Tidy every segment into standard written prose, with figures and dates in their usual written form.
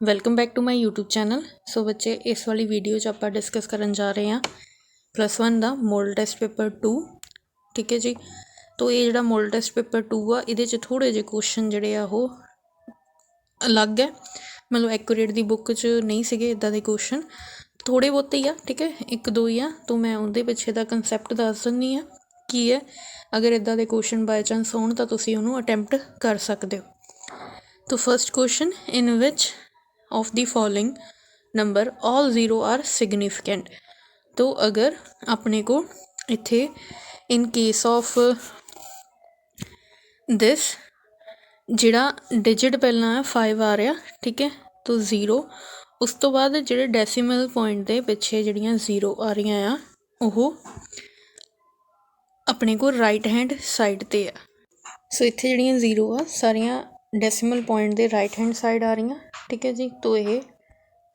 Welcome back to my YouTube channel. So ਬੱਚੇ, ਇਸ ਵਾਲੀ ਵੀਡੀਓ 'ਚ ਆਪਾਂ ਡਿਸਕਸ ਕਰਨ ਜਾ ਰਹੇ ਹਾਂ +1 ਦਾ ਮੋਡਲ ਟੈਸਟ ਪੇਪਰ 2। ਠੀਕ ਹੈ ਜੀ। ਤੋ ਇਹ ਜਿਹੜਾ ਮੋਡਲ ਟੈਸਟ ਪੇਪਰ 2 ਆ, ਇਹਦੇ 'ਚ ਥੋੜ੍ਹੇ ਜਿਹੇ ਕੁਐਸਚਨ ਜਿਹੜੇ ਆ ਉਹ ਅਲੱਗ ਹੈ, ਮਤਲਬ ਐਕੂਰੇਟ ਦੀ ਬੁੱਕ 'ਚ ਨਹੀਂ ਸੀਗੇ ਇੱਦਾਂ ਦੇ ਕੁਐਸਚਨ, ਥੋੜ੍ਹੇ ਬਹੁਤੇ ਹੀ ਆ। ਠੀਕ ਹੈ, ਇੱਕ ਦੋ ਹੀ ਆ। ਤੋ ਮੈਂ ਉਹਦੇ ਪਿੱਛੇ ਦਾ ਕੰਸੈਪਟ ਦੱਸ ਦਿੰਦੀ ਹਾਂ ਕੀ ਹੈ। ਅਗਰ ਇੱਦਾਂ ਦੇ ਕੁਐਸਚਨ ਬਾਈ ਚਾਂਸ ਹੋਣ ਤਾਂ ਤੁਸੀਂ ਉਹਨੂੰ ਅਟੈਂਪਟ ਕਰ ਸਕਦੇ ਹੋ। ਤੋ first question, in which of the following number all zero are significant। तो अगर अपने को इत्थे in case of this जिहड़ा डिजिट पहला है 5 आ रहा, ठीक है, तो 0 उस तो बाद जिहड़े डेसीमल पॉइंट के पिछे जिहड़ियां 0 आ रही आ वो अपने को राइट हैंड साइड ते आ। सो इत्थे जिहड़ियां 0 आ सारियां डेसीमल पॉइंट के राइट हैंड साइड आ रही। ठीक है जी, तो ये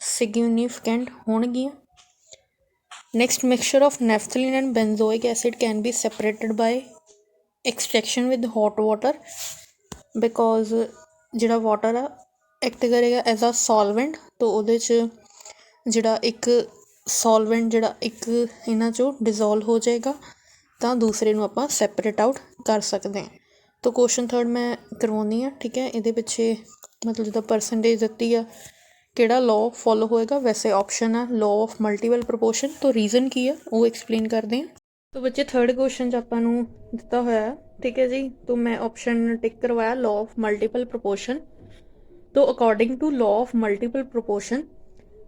सिग्निफिकेंट होणगियां। Next, mixture of naphthalene and benzoic acid can be separated by extraction with hot water, because जिहड़ा वाटर आ एक्ट करेगा एज आ सॉल्वेंट। तो उहदे च जिहड़ा एक सॉल्वेंट जिहड़ा एक इन्हां चों डिजोल्व हो जाएगा तो दूसरे नूं आपां सैपरेट आउट कर सकते हैं। तो क्वेश्चन थर्ड मैं करवाउंदी हाँ। ठीक है, ये पिछे मतलब जिद्दां परसेंटेज दित्ती आ किहड़ा लॉ फॉलो होएगा, वैसे ऑप्शन है लॉ ऑफ मल्टीपल प्रपोर्शन। तो रीजन की है वो एक्सप्लेन करते हैं। तो बच्चे थर्ड क्वेश्चन आपां नूं दित्ता होया है। ठीक है जी, तो मैं ऑप्शन टिक करवाया लॉ ऑफ मल्टीपल प्रपोर्शन। तो according to law of multiple proportion,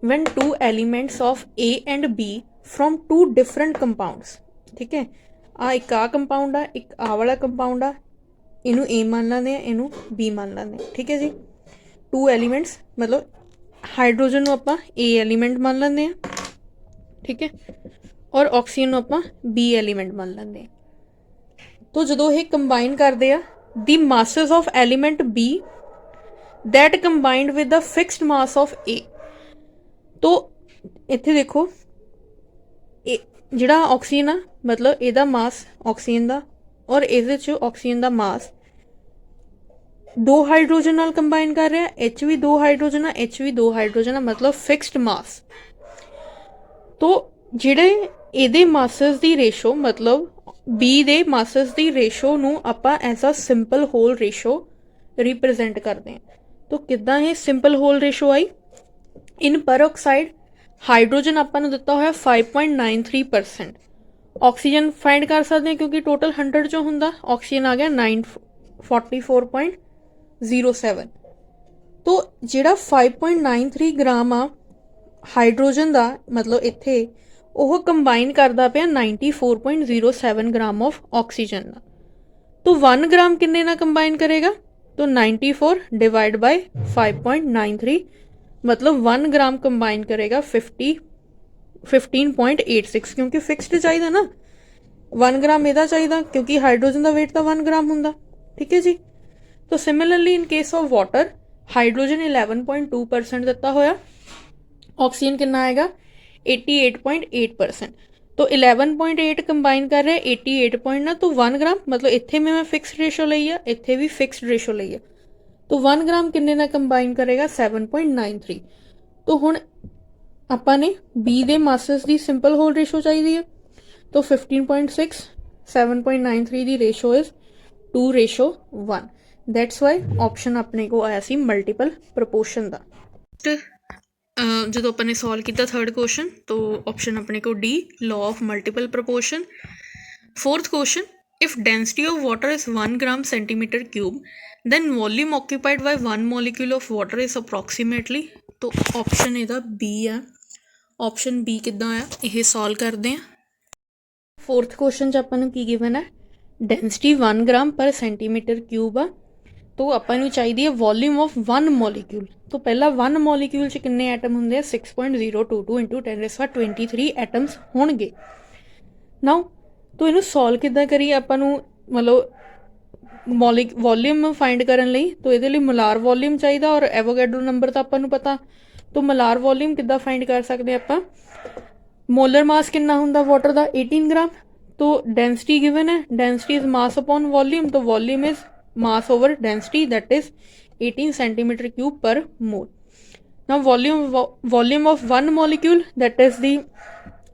when two elements of A and B from two different compounds, ठीक है, एक आ कंपाउंड आ, एक आ वाला कंपाउंड आ, इनू ए मान लेंदे आ, इनू बी मान लेंदे आ। ठीक है जी, टू एलीमेंट्स मतलब हाइड्रोजन नूं आपां ए एलीमेंट मान लेंदे आ, ठीक है, और ऑक्सीजन नूं आपां बी एलीमेंट मान लेंदे आ। तो जदों ये कंबाइन करदे आ, the masses of element B that combined with the fixed mass of A. तो इत्थे देखो जिहड़ा ऑक्सीजन आ मतलब इहदा मास ऑक्सीजन दा और इहदे च ऑक्सीजन दा मास दो हाइड्रोजन नाल कंबाइन कर रहा है, एच भी दो हाइड्रोजन आ, एच भी दो हाइड्रोजन आ, मतलब फिक्सड मास। तो जिहड़े इहदे मासेस दी रेशो मतलब बी दे मासेस दी रेशो नूं आपां as a simple whole ratio represent करते हैं। तो किद्दां ये सिंपल होल रेशो आई, इन पर ऑक्साइड हाइड्रोजन आपां नूं दित्ता होया 5.93%, ऑक्सीजन फाइंड कर सकते हैं क्योंकि टोटल 100 चों हुंदा, ऑक्सीजन आ गया 944.07। तो जिहड़ा 5.93 ग्राम आ हाइड्रोजन का मतलब इत्थे वह कंबाइन करता पिया 94.07 ग्राम ऑफ ऑक्सीजन का। तो 1 ग्राम किन्ने ना कंबाइन करेगा, तो 94 डिवाइड बाय 5.93 मतलब 1 ग्राम कंबाइन करेगा 15.86, क्योंकि फिक्सड चाहिए ना 1 ग्राम इहदा चाहिए क्योंकि हाइड्रोजन का वेट तो 1 ग्राम हुंदा। ठीक है जी। तो similarly in case of water hydrogen 11.2% दिता होया, ऑक्सीजन कितना आएगा 88.8%। तो 11.8 कंबाइन कर रहे हैं 88 पॉइंट ना, तो 1 ग्राम मतलब इत्थे में मैं फिक्सड रेशो लई है, इत्थे भी फिक्सड रेशो लई है। तो 1 ग्राम किन्ने ना कंबाइन करेगा 7.93। तो हुण आपां ने बी दे मासेस दी सिंपल होल रेशो चाहिए है, तो 15.6 7.93 दी ratio is 2:1। That's why option अपने को आया सी मल्टीपल प्रपोर्शन का। जो अपने सॉल्व किया थर्ड क्वेश्चन, तो ऑप्शन अपने को D law of multiple proportion. Fourth question, if density of water is 1 gram centimetre cube then volume occupied by 1 molecule of water is approximately. तो ऑप्शन इहदा B है। ऑप्शन बी किद्दां आ, यह solve करते हैं। फोर्थ क्वेश्चन च आपां नूं की गिवन है, डेंसिटी 1 ग्राम पर सेंटीमीटर क्यूब आ, तो आपां नूं चाहिदी है वॉल्यूम ऑफ 1 मॉलिक्यूल। तो पहला 1 मॉलिक्यूल च किन्ने एटम होंगे, 6.022 इंटू 10⁻23 एटम्स होणगे। नाउ तो इनू सॉल्व किद्दां करिए आपां नूं मतलब वॉल्यूम फाइंड करन लई, तो इहदे लई मोलार वॉल्यूम चाहिए और एवोगैड्रो नंबर तो आपां नूं पता। तो मोलार वॉल्यूम किद्दां फाइंड कर सकते आपां, मोलर मास कितना हुंदा वाटर का 18 ग्राम। तो डेंसिटी गिवन है, density is mass upon volume, तो volume is mass over density that is 18 centimetre cube per mole. Now volume of one molecule, that is the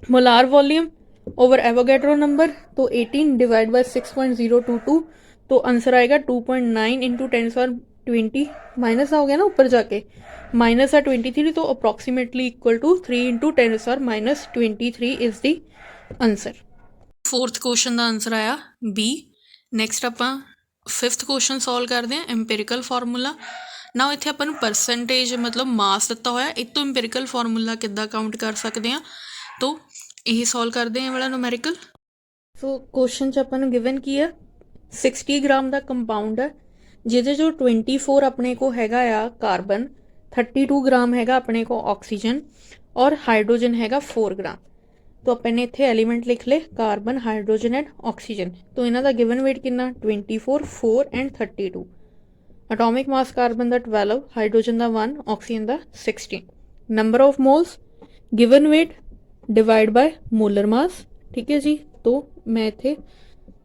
molar volume over Avogadro number, तो 18 divide by 6.022, तो answer आएगा 2.9 into 10⁻20 minus हो गया ना ऊपर जाके, minus है 23, तो approximately equal to 3 into 10⁻23 is the answer. Fourth question का आंसर आया बी। नैक्सट आप फिफ्थ क्वेश्चन सॉल्व करते हैं, एम्पेरिकल फार्मूला। ना इत्थे अपन परसेंटेज मतलब मास दिता होया, इस तो एम्पेरिकल फार्मूला किद्दां काउंट कर सकते हैं, तो यही सॉल्व करते हैं वाला न्यूमेरिकल। सो क्वेश्चन च अपन गिवन की है 60 ग्राम का कंपाउंड है, जिहदे जो 24 अपने को हैगा आ कार्बन, 32 ग्राम हैगा अपने को ऑक्सीजन और हाइड्रोजन हैगा 4 ग्राम। तो अपने इत्थे एलीमेंट लिख ले कार्बन, हाइड्रोजन एंड ऑक्सीजन। तो इन्हों का गिवन वेट कितना 24, 4 एंड 32। एटॉमिक मास कार्बन का 12, हाइड्रोजन का 1, ऑक्सीजन का 16। Number of moles given weight divide by molar mass, ठीक है जी। तो मैं इत्थे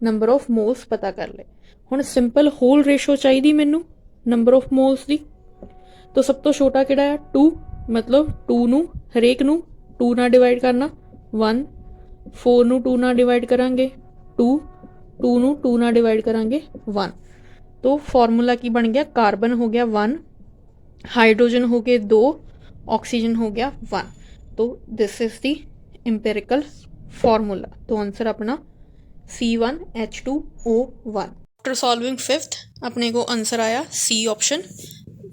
नंबर ऑफ मोल्स पता कर ले। हुण सिंपल होल रेशो चाहिए मैनू नंबर ऑफ मोल्स की, तो सब तो छोटा किहड़ा है 2, मतलब 2 नू हरेक नू 2 नाल डिवाइड करना 1, 4 नू 2 नाल डिवाइड करांगे 2, 2 नू 2 नाल डिवाइड करांगे 1। तो फॉर्मूला की बन गया, कार्बन हो गया 1, हाइड्रोजन हो गए 2, ऑक्सीजन हो गया 1। तो this is the empirical formula. तो आंसर अपना C1H2O1। आफ्टर सॉल्विंग फिफ्थ अपने को आंसर आया C option,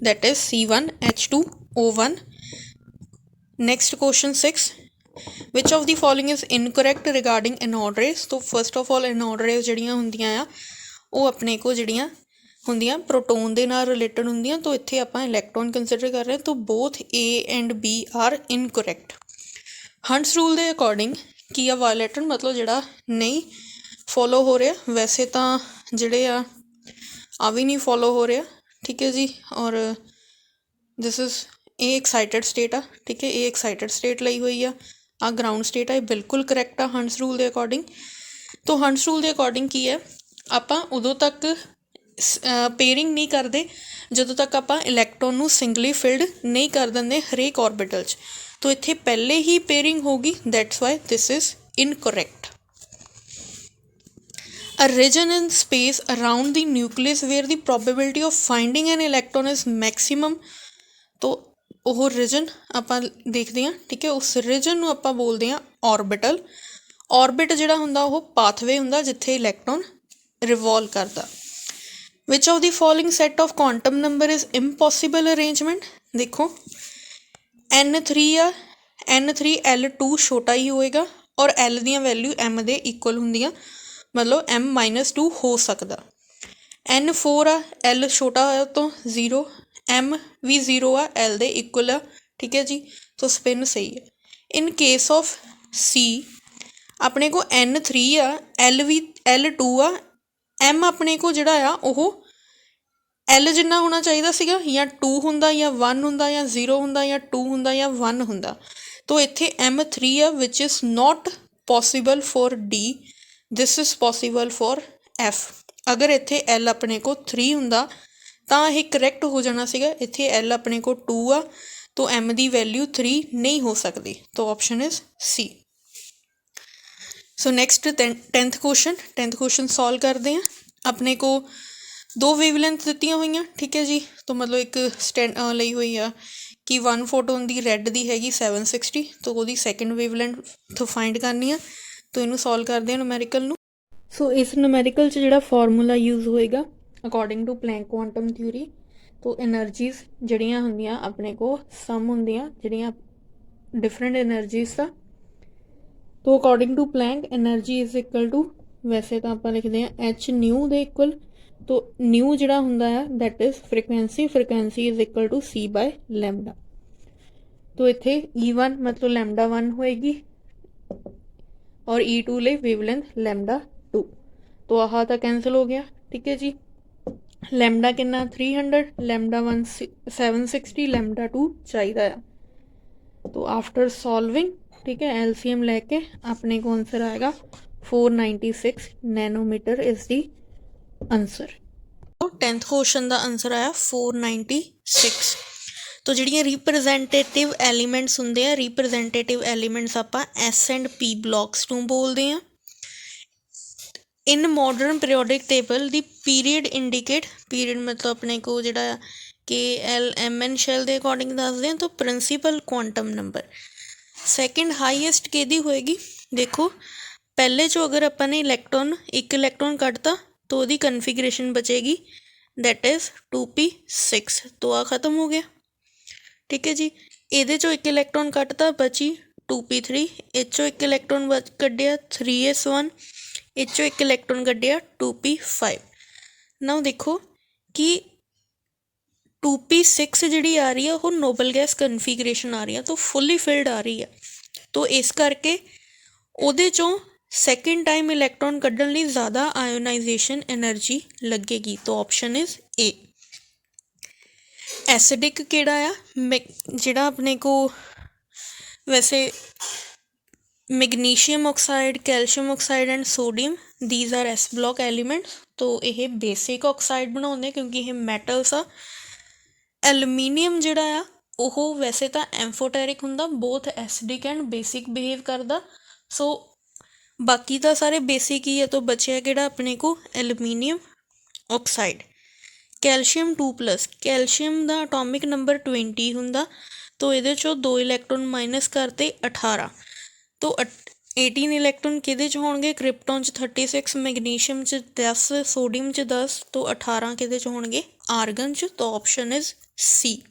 that is C1H2O1। Next question 6, which of the following is incorrect regarding anode rays. तो first of all anode rays जड़ियाँ होंदियां आ वो अपने को जड़ियाँ होंदियां प्रोटोन दे नाल रिलेटेड होंदियां, तो इत्थे आपां इलैक्ट्रॉन कंसिडर कर रहे हैं, तो both A and B are incorrect. Hund's rule के अकॉर्डिंग की आ वायलेटर मतलब जिहड़ा नहीं फॉलो हो रहा, वैसे तो जिहड़े आ भी नहीं फॉलो हो रहा, ठीक है जी। और this is a excited state आ, ठीक है, ए एक्साइटेड स्टेट लई हुई आ ग्राउंड स्टेट है, बिल्कुल करैक्ट आ हंट्स रूल के अकॉर्डिंग। तो हंट्स रूल के अकॉर्डिंग की है, आपां उदों तक पेयरिंग नहीं करते जदों तक आपां इलैक्ट्रॉन नूं सिंगली फिल्ड नहीं कर देंगे हरेक ऑर्बिटल च। तो इत्थे पहले ही पेयरिंग होगी, that's why this is incorrect. A region in space around the nucleus where the probability of finding an electron is maximum. तो वो रीजन आपां देखते हैं, ठीक है, उस रीजन नूं आपां बोलते हैं ऑर्बिटल। ऑर्बिट जिहड़ा हुंदा वो पाथवे हुंदा जिथे इलैक्ट्रॉन रिवॉल्व करता। Which of the following set of quantum number is impossible arrangement. देखो N3 आ, N3 L2 छोटा ही होएगा और L दियाँ वैल्यू M दे इक्वल होंदियां, मतलब M-2 हो सकता। N4 आ, L छोटा है तो 0, M भी 0 आ, L दे इक्वल आ, ठीक है जी। तो स्पिन सही है। इन केस ऑफ C अपने को N3 आ, L भी L2 आ, M अपने को जिहड़ा आ वो L जिन्ना होना चाहिए सीगा, या 2 हुंदा या 1 हुंदा या 0 हुंदा या 2 हुंदा या 1 हुंदा। तो इत्थे M3 आ which is not possible for D, this is possible for F। अगर इत्थे L अपने को 3 हुंदा तां यह करैक्ट हो जाना सीगा, इत्थे L अपने को 2 आ तो M की वैल्यू 3 नहीं हो सकती, तो option is C। So next 10th question solve करते हैं। अपने को 2 वेवलेंथ दी हुई, ठीक है जी। तो मतलब एक स्टैंड ली हुई है कि 1 फोटोन की रैड की हैगी 760, तो वो सैकेंड वेवलेंथ फाइंड करनी है। तो इनू सॉल्व करते हैं न्यूमेरिकल। सो इस न्यूमेरिकल जो फॉर्मूला यूज़ होएगा according to Planck quantum theory, तो एनर्जीज जड़ियाँ होंदियां अपने को सम होंदियां जड़ियाँ डिफरेंट एनर्जीज का। तो according to Planck energy is equal to, वैसे तो आप लिखते हैं H न्यू दे इक्वल, तो न्यू जिहड़ा हुंदा है that is frequency is equal to C by lambda. तो इत्थे E1 मतलब लैम्डा 1 होएगी और E2 ले वेवलेंथ लैम्डा 2। तो आह तो कैंसल हो गया, ठीक है जी। लैम्डा कितना 300, लैम्डा 1 760, लैम्डा 2 चाहिए। तो आफ्टर सॉल्विंग, ठीक है, LCM लेके अपने को आंसर आएगा 496 नैनोमीटर इज दी आंसर। तो 10th क्वेश्चन का आंसर आया 496। तो ਜਿਹੜੀਆਂ ਰਿਪਰੈਜ਼ੈਂਟੇਟਿਵ ਐਲੀਮੈਂਟਸ ਹੁੰਦੇ ਆ, ਰਿਪਰੈਜ਼ੈਂਟੇਟਿਵ ਐਲੀਮੈਂਟਸ ਆਪਾਂ ਐਸ ਐਂਡ ਪੀ ਬਲੌਕਸ ਨੂੰ ਬੋਲਦੇ ਹਾਂ। ਇਨ ਮੋਡਰਨ ਪੀਰੀਓਡਿਕ ਟੇਬਲ ਦੀ ਪੀਰੀਅਡ ਇੰਡੀਕੇਟ, ਪੀਰੀਅਡ ਮਤਲਬ ਆਪਣੇ ਕੋਲ ਜਿਹੜਾ KLMN ਸ਼ੈਲ ਦੇ ਅਕੋਰਡਿੰਗ ਦੱਸਦੇ ਹਾਂ, ਤਾਂ principal quantum number. Second highest ਕਿਹਦੀ ਹੋਏਗੀ, ਦੇਖੋ ਪਹਿਲੇ 'ਚੋਂ ਅਗਰ ਆਪਾਂ ਨੇ ਇੱਕ ਇਲੈਕਟ੍ਰੋਨ ਕੱਢਤਾ ਤਾਂ ਉਹਦੀ ਕਨਫੀਗਰੇਸ਼ਨ ਬਚੇਗੀ ਦੈਟ ਇਜ਼ 2p6, तो ਆ ख़त्म हो गया। ठीक है जी, ਇਹਦੇ 'ਚੋਂ ਇੱਕ ਇਲੈਕਟ੍ਰੋਨ ਕੱਢਤਾ ਬਚੀ 2p3, ਇਹ 'ਚੋਂ ਇੱਕ ਇਲੈਕਟ੍ਰੋਨ ਕੱਢਿਆ 3s1, ਇਹ 'ਚੋਂ ਇੱਕ ਇਲੈਕਟ੍ਰੋਨ ਕੱਢਿਆ 2p5। ਨਾਓ ਦੇਖੋ ਕਿ 2p6 ਜਿਹੜੀ ਆ ਰਹੀ ਆ ਉਹ ਨੋਬਲ ਗੈਸ ਕਨਫੀਗਰੇਸ਼ਨ ਆ ਰਹੀ ਆ, ਤਾਂ ਫੁੱਲੀ ਫਿਲਡ ਆ ਰਹੀ ਆ, ਤਾਂ ਇਸ ਕਰਕੇ ਉਹਦੇ 'ਚੋਂ ਸੈਕਿੰਡ ਟਾਈਮ ਇਲੈਕਟ੍ਰੋਨ ਕੱਢਣ ਲਈ ਜ਼ਿਆਦਾ ਆਇਓਨਾਈਜੇਸ਼ਨ ਐਨਰਜੀ ਲੱਗੇਗੀ, ਤਾਂ ਆਪਸ਼ਨ ਇਜ਼ ਏ। ਐਸਿਡਿਕ ਕਿਹੜਾ ਆ, ਜਿਹੜਾ ਆਪਣੇ ਕੋਲ ਵੈਸੇ magnesium oxide, calcium oxide and sodium, these are S block elements, ਤਾਂ ਇਹ ਬੇਸਿਕ ਆਕਸਾਈਡ ਬਣਾਉਂਦੇ ਕਿਉਂਕਿ ਇਹ ਮੈਟਲਸ ਆ। ਐਲੂਮੀਨੀਅਮ ਜਿਹੜਾ ਆ ਉਹ ਵੈਸੇ ਤਾਂ ਐਂਫੋਟੈਰਿਕ ਹੁੰਦਾ, ਬੋਥ ਐਸਿਡਿਕ ਐਂਡ ਬੇਸਿਕ ਬਿਹੇਵ ਕਰਦਾ, ਸੋ ਬਾਕੀ ਤਾਂ ਸਾਰੇ ਬੇਸਿਕ ਹੀ ਹੈ, ਤਾਂ ਬਚਿਆ ਕਿਹੜਾ ਆਪਣੇ ਕੋਲ ਐਲੂਮੀਨੀਅਮ ਆਕਸਾਈਡ। ਕੈਲਸ਼ੀਅਮ 2+, ਕੈਲਸ਼ੀਅਮ ਦਾ ਅਟੋਮਿਕ ਨੰਬਰ 20 ਹੁੰਦਾ, ਤਾਂ ਇਹਦੇ 'ਚੋਂ 2 ਇਲੈਕਟ੍ਰੋਨ ਮਾਈਨਸ ਕਰਤੇ 18, ਤਾਂ 18 ਇਲੈਕਟ੍ਰੋਨ ਕਿਹਦੇ 'ਚ ਹੋਣਗੇ, ਕ੍ਰਿਪਟੋਨ 'ਚ 36, ਮੈਗਨੀਸ਼ੀਅਮ 'ਚ 10, ਸੋਡੀਅਮ 'ਚ 10, ਤਾਂ 18 ਕਿਹਦੇ 'ਚ ਹੋਣਗੇ, ਆਰਗਨ 'ਚ, ਤਾਂ option is C.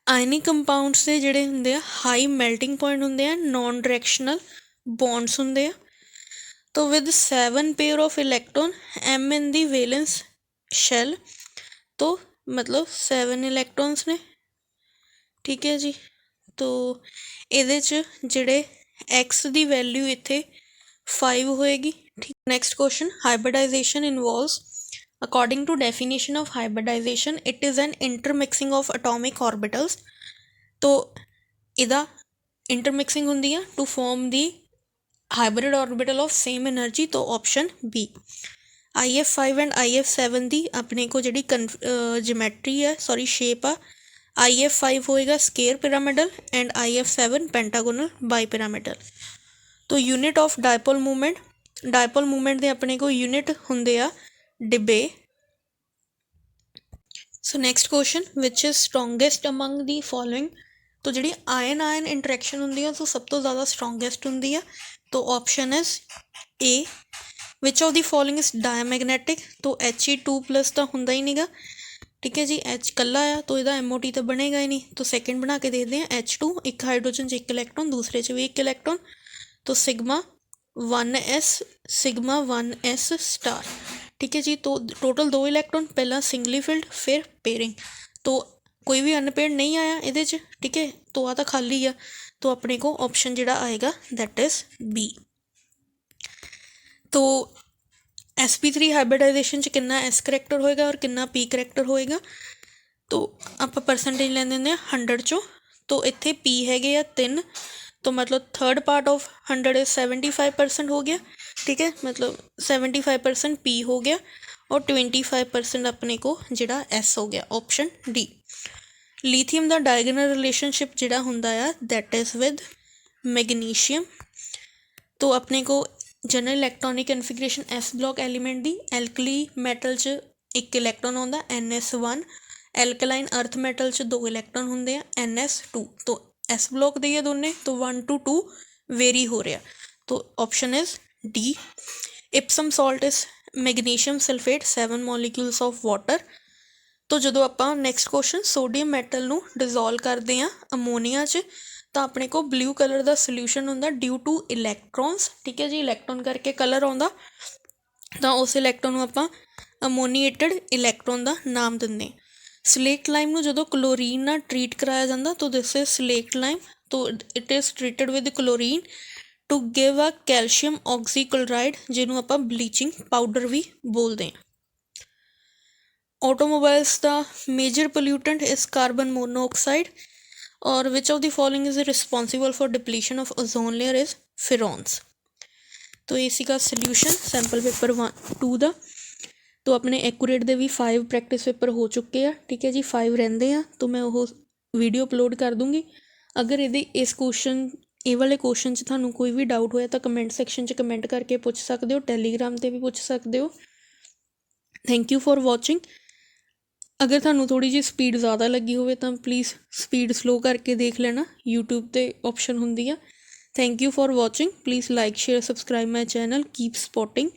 Ionic compounds ਦੇ ਜਿਹੜੇ ਹੁੰਦੇ ਆ ਹਾਈ ਮੈਲਟਿੰਗ ਪੁਆਇੰਟ ਹੁੰਦੇ ਆ, ਨੋਨ ਡਾਇਰੈਕਸ਼ਨਲ ਬੌਂਡਸ ਹੁੰਦੇ ਆ, तो with 7 pair of electron M in the valence shell, तो मतलब 7 इलैक्ट्रॉन्स ने। ठीक है जी, तो ਇਹਦੇ 'ਚ ਜਿਹੜੇ X ਦੀ ਵੈਲਿਊ ਇੱਥੇ 5 ਹੋਏਗੀ। ठीक, next question, hybridization involves, according to definition of hybridization it is an intermixing of atomic orbitals, तो ਇਹਦਾ इंटरमिक्सिंग ਹੁੰਦੀ ਆ to form the hybrid orbital of same energy, तो option B. IF5 and IF7 दी अपने को जी जिमेट्री है, सॉरी शेप आ, IF5 होएगा square pyramidal and IF7 pentagonal bipyramidal. तो यूनिट ऑफ डायपोल मूवमेंट दे अपने को यूनिट होंदे आ Debye. So next question, which is strongest among the following, तो जी आयन इंटरैक्शन होंदी है तो सब तो ज़्यादा स्ट्रोंगेस्ट होंदी है, तो option is a. Which of the following is diamagnetic, तो He2+ तो होंदा ही नहींगा। ठीक है जी, H कला आ तो यदा MOT तो बनेगा ही नहीं, तो सैकेंड बना के देखते हैं H2, एक हाइड्रोजन च एक इलैक्ट्रॉन, दूसरे च भी एक इलैक्ट्रॉन, तो सिग्मा 1s स्टार। ठीक है जी, तो टोटल 2 इलैक्ट्रॉन, पहला सिंगली फिल्ड फिर पेयरिंग, तो कोई भी अनपेयर्ड नहीं आया ये। ठीक है, तो आ तो खाली आ, तो अपने को ऑप्शन जिहड़ा आएगा दैट इज़ बी। तो sp3 हाइब्रिडाइजेशन च कितना S करैक्टर होएगा और कितना P करैक्टर होएगा, तो आप परसेंटेज लैंदे हैं 100 चो, तो इत्थे P हैगे आ 3, तो मतलब थर्ड पार्ट ऑफ 100 इज 75% हो गया। ठीक है, मतलब 75% P हो गया और 25% अपने को जिहड़ा S हो गया, ऑप्शन डी। लीथियम का डायगोनल रिलेशनशिप जिहड़ा हुंदा आ दैट इज़ विद मैग्नीशियम, तो अपने को general electronic configuration S block element दी एल्कली मैटल च एक इलैक्ट्रॉन होंदा NS1, एल्कलाइन अर्थ मैटल च 2 इलैक्ट्रॉन होंदे आ NS2, तो S ब्लॉक दे दोनों, तो 1 to 2 वेरी हो रहा, तो option is D. Epsom salt is magnesium sulphate 7 molecules of water, तो जो आप नैक्सट क्वेश्चन सोडियम मैटल नू डिजोल्व करते हैं अमोनीया च, तो अपने को ब्लू कलर का सोल्यूशन होंदा ड्यू टू इलैक्ट्रॉन्स। ठीक है जी, इलैक्ट्रॉन करके कलर आता, तो उस इलैक्ट्रॉन को आप अमोनीएटेड इलैक्ट्रॉन का नाम देंगे। स्लेट लाइम नू जो क्लोरीन ना ट्रीट कराया जाता, तो दिस इज स्लेट लाइम, तो it is treated with chlorine to give a calcium oxychloride, जिन्हों आप ब्लीचिंग पाउडर भी बोलते हैं। ऑटोमोबाइल्स का major pollutant is carbon monoxide, और which of the following is responsible for depletion of ozone layer is freons. तो ये सीगा सोल्यूशन सैंपल पेपर 2 का। तो अपने एक्यूरेट ਦੇ ਵੀ 5 ਪ੍ਰੈਕਟਿਸ ਪੇਪਰ ਹੋ ਚੁੱਕੇ ਆ, ਠੀਕ ਹੈ ਜੀ, 5 ਰਹਿੰਦੇ ਆ। ਤਾਂ ਮੈਂ ਉਹ ਵੀਡੀਓ ਅਪਲੋਡ ਕਰ ਦੂੰਗੀ। ਅਗਰ ਇਸ ਕੁਐਸਚਨ ਇਹ ਵਾਲੇ ਕੁਐਸਚਨ 'ਚ ਤੁਹਾਨੂੰ ਕੋਈ ਵੀ ਡਾਊਟ ਹੋਇਆ ਤਾਂ ਕਮੈਂਟ ਸੈਕਸ਼ਨ 'ਚ ਕਮੈਂਟ ਕਰਕੇ ਪੁੱਛ ਸਕਦੇ ਹੋ, ਟੈਲੀਗ੍ਰਾਮ 'ਤੇ ਵੀ ਪੁੱਛ ਸਕਦੇ ਹੋ। Thank you for watching. ਅਗਰ ਤੁਹਾਨੂੰ ਥੋੜ੍ਹੀ ਜਿਹੀ ਸਪੀਡ ਜ਼ਿਆਦਾ ਲੱਗੀ ਹੋਵੇ ਤਾਂ ਪਲੀਜ਼ ਸਪੀਡ ਸਲੋ ਕਰਕੇ ਦੇਖ ਲੈਣਾ, ਯੂਟਿਊਬ 'ਤੇ ਆਪਸ਼ਨ ਹੁੰਦੀ ਆ। Thank you for watching. Please like, share, subscribe my channel. Keep supporting.